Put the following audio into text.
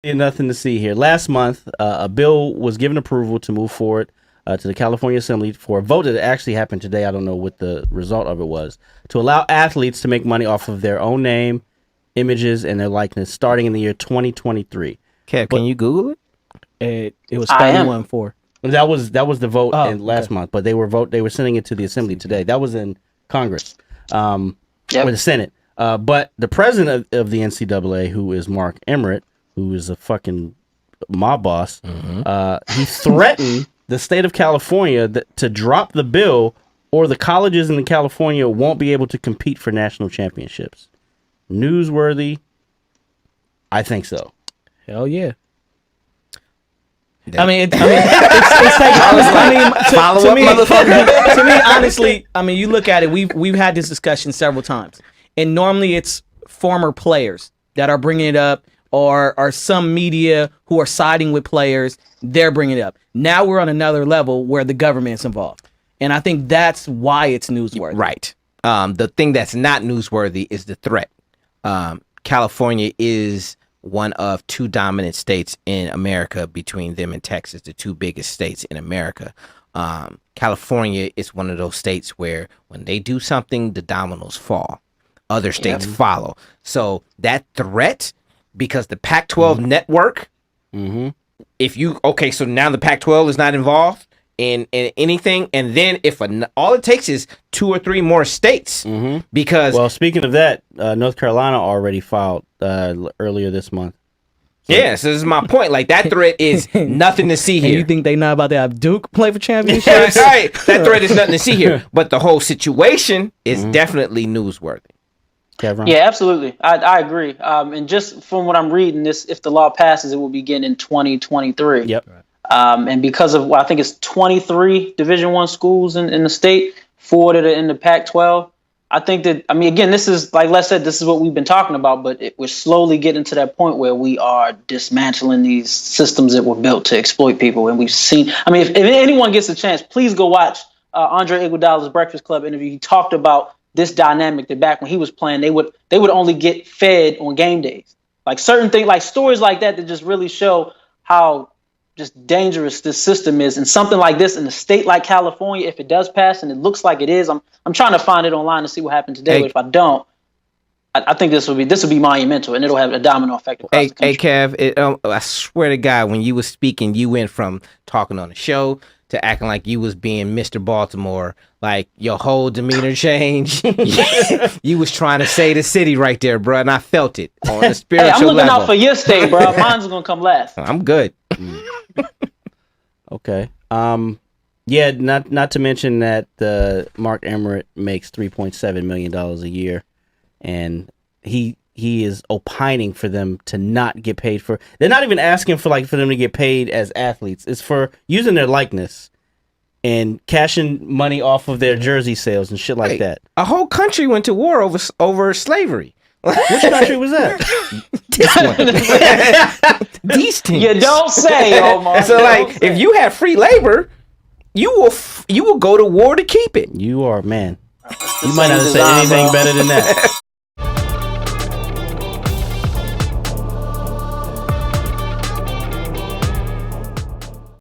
Nothing to see here. Last month, a bill was given approval to move forward to the California Assembly for a vote that actually happened today. I don't know what the result of it was. To allow athletes to make money off of their own name, images, and their likeness starting in the year 2023. Kev, can you Google it was 31-4. That was the vote last month, but they were sending it to the Assembly today. That was in Congress, or the Senate. But the president of the NCAA, who is Mark Emmert, who is a fucking mob boss, he threatened the state of California to drop the bill, or the colleges in California won't be able to compete for national championships. Newsworthy? I think so. Hell yeah. To me, honestly, I mean, you look at it. We've had this discussion several times, and normally it's former players that are bringing it up, or some media who are siding with players. They're bringing it up. Now we're on another level where the government's involved, and I think that's why it's newsworthy. Right. The thing that's not newsworthy is the threat. California is one of two dominant states in America, between them and Texas, the two biggest states in America. California is one of those states where when they do something, the dominoes fall. Other states follow. So that threat, because the Pac-12 network, so now the Pac-12 is not involved in anything, and then if all it takes is 2 or 3 more states, because... Well, speaking of that, North Carolina already filed earlier this month. So this is my point. Like, that threat is nothing to see here. And you think they know about that? Have Duke play for championships? Right. That threat is nothing to see here. But the whole situation is definitely newsworthy. Yeah, absolutely. I agree. And just from what I'm reading, if the law passes, it will begin in 2023. Yep. And because of, I think it's 23 Division I schools in the state, 4 that are in the Pac-12. I think that, I mean, again, this is, like Les said, this is what we've been talking about, but we're slowly getting to that point where we are dismantling these systems that were built to exploit people. And we've seen, I mean, if anyone gets a chance, please go watch Andre Iguodala's Breakfast Club interview. He talked about this dynamic that back when he was playing, they would only get fed on game days. Like certain things, like stories like that just really show how just dangerous this system is. And something like this in a state like California, if it does pass, and it looks like it is, I'm trying to find it online to see what happened today. But if I don't, I think this will be monumental, and it'll have a domino effect across the country. Kev, I swear to God, when you were speaking, you went from talking on the show to acting like you was being Mr. Baltimore. Like, your whole demeanor changed. You was trying to say the city right there, bro, and I felt it on the spiritual level. I'm looking out for your state, bro. Mine's gonna come last. I'm good. Okay. Yeah, not to mention that Mark Emmert makes $3.7 million a year, and he is opining for them to not get paid for. They're not even asking for them to get paid as athletes. It's for using their likeness and cashing money off of their jersey sales and shit like that. A whole country went to war over slavery. Which country was that? This one. These teams. You don't say, Omar. So, like, if you have free labor, you will go to war to keep it. You are, man. You might not have said anything better than that.